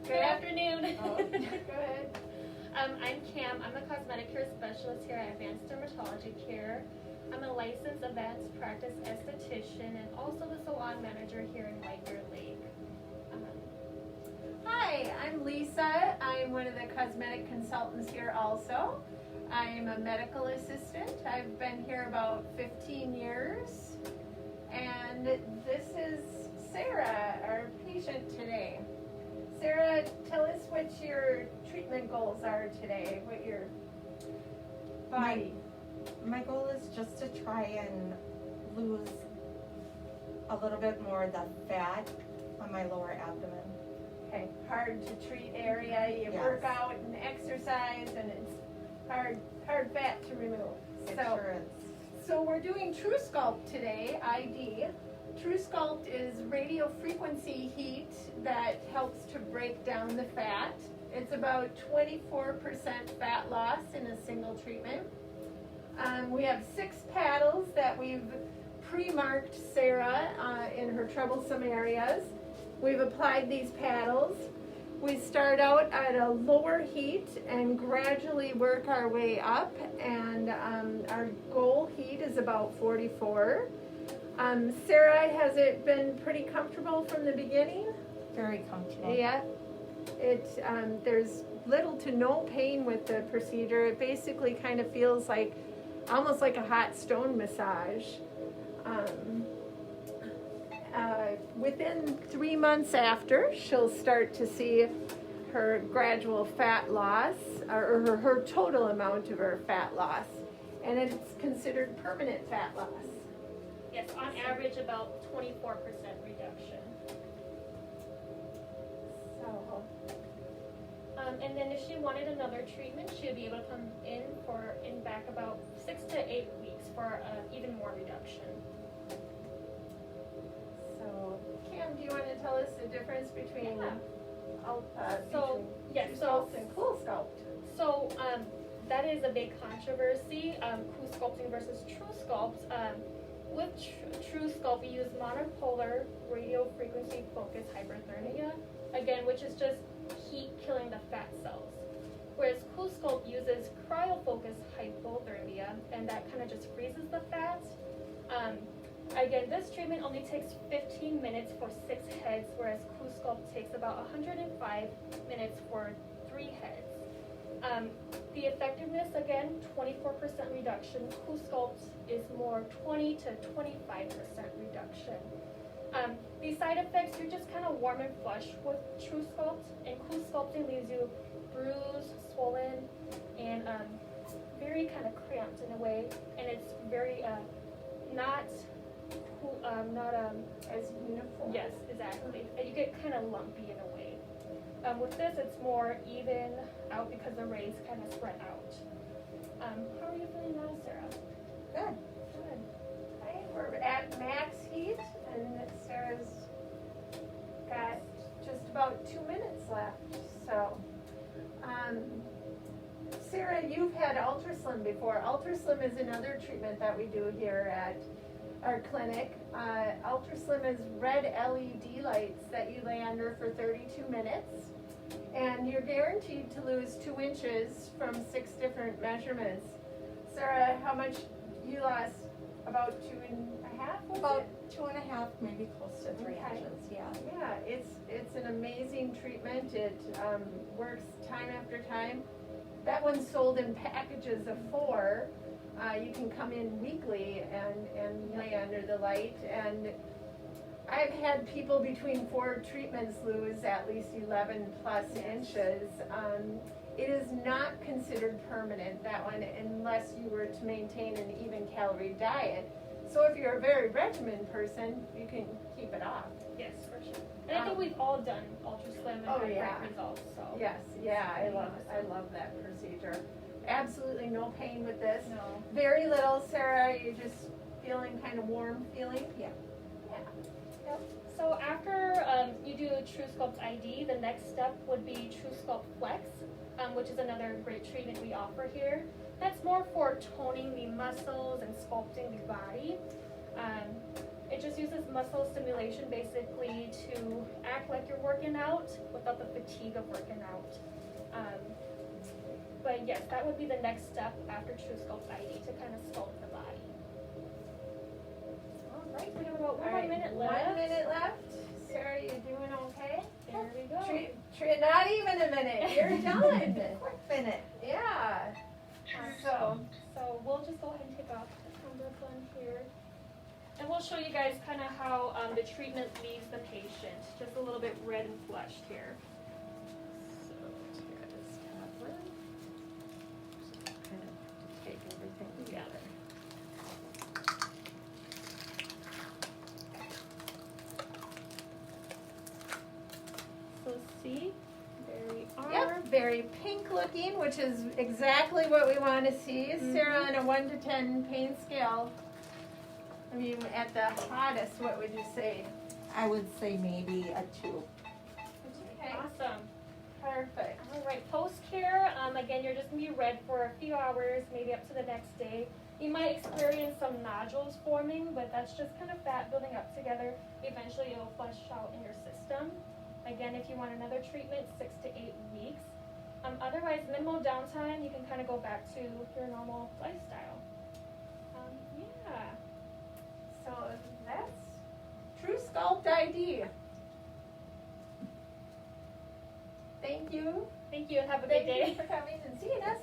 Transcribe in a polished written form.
Good afternoon. Oh, go ahead. I'm Kham. I'm a cosmetic care specialist here at Advanced Dermatology Care. I'm a licensed advanced practice esthetician and also the salon manager here in White Bear Lake. Hi, I'm Lisa. I'm one of the cosmetic consultants here also. I'm a medical assistant. I've been here about 15 years. And this is Sarah, our patient today. Sarah, tell us what your treatment goals are today, what your body. My goal is just to try and lose a little bit more of the fat on my lower abdomen. Okay, hard to treat area. You Yes. work out and exercise and it's hard fat to remove. It So, sure is. so we're doing TrueSculpt today, ID. TrueSculpt is radio frequency heat that helps to break down the fat. It's about 24% fat loss in a single treatment. We have 6 paddles that we've pre-marked Sarah in her troublesome areas. We've applied these paddles. We start out at a lower heat and gradually work our way up, and our goal heat is about 44. Sarah, has it been pretty comfortable from the beginning? Very comfortable. Yeah. There's little to no pain with the procedure. It basically kind of feels like almost like a hot stone massage. Within 3 months after, she'll start to see her gradual fat loss, or her total amount of her fat loss, and it's considered permanent fat loss. Yes, on average about 24% reduction. So, And then if she wanted another treatment, she'd be able to come in back about 6 to 8 weeks for even more reduction. Kham, do you want to tell us the difference between Yes, TrueSculpt and Coolsculpt? So that is a big controversy, Coolsculpting versus TrueSculpt. With TrueSculpt, we use monopolar radio frequency focused hyperthermia, again, which is just heat killing the fat cells. Whereas Coolsculpt uses cryofocused hypothermia, and that kind of just freezes the fat. Again, this treatment only takes 15 minutes for 6 heads, whereas Coolsculpt takes about 105 minutes for 3 heads. The effectiveness, again, 24% reduction. Coolsculpt is more 20 to 25% reduction. These side effects, you're just kind of warm and flush with TrueSculpt, and Coolsculpting leaves you bruised, swollen, and very kind of cramped in a way, and it's very not As uniform. yes, exactly. And you get kind of lumpy in a way. With this, it's more even out because the rays kind of spread out. How are you feeling now, Sarah? Good. Good. Okay, we're at max heat, and Sarah's got just about 2 minutes left. So, Sarah, you've had Ultraslim before. Ultraslim is another treatment that we do here at our clinic. Ultraslim is red LED lights that you lay under for 32 minutes, and you're guaranteed to lose 2 inches from 6 different measurements. Sarah, how much you lost? About 2.5? About 2.5, maybe close to 3 Okay. inches, yeah. Yeah, it's an amazing treatment. It works time after time. That one's sold in packages of 4. You can come in weekly and lay under the light. And I've had people between 4 treatments lose at least 11 plus inches. It is not considered permanent, that one, unless you were to maintain an even calorie diet. So if you're a very regimented person, you can keep it off. Yes, for sure. And I think we've all done Ultraslim and had yeah. great results. So Yes, yeah, I love that procedure. Absolutely no pain with this. no. Very little, Sarah. You're just feeling kind of warm feeling. Yeah. Yeah. So after you do TrueSculpt ID, the next step would be TrueSculpt Flex, which is another great treatment we offer here. That's more for toning the muscles and sculpting the body. It just uses muscle stimulation basically to act like you're working out without the fatigue of working out. But yes, that would be the next step after TrueSculpt ID to kind of sculpt the body. All right, we have about one more minute left. 1 minute left. Sarah, you doing okay? There we go. Not even a minute. You're done. Quick minute. Yeah. So we'll just go ahead and take off the cummerbund here. And we'll show you guys kind of how the treatment leaves the patient. Just a little bit red and flushed here. So here is tablet. Just kind of take everything together. So see, there we are. Yep, very pink looking, which is exactly what we want to see. Sarah, on a 1 to 10 pain scale, I mean, at the hottest, what would you say? I would say maybe a 2. Okay. Awesome. Perfect. All right, post-care, again, you're just going to be red for a few hours, maybe up to the next day. You might experience some nodules forming, but that's just kind of fat building up together. Eventually, it'll flush out in your system. Again, if you want another treatment, 6 to 8 weeks. Otherwise, minimal downtime, you can kind of go back to your normal lifestyle. Yeah. So that's TrueSculpt ID. Thank you. Thank you and have a good day. Thank you for coming and seeing us.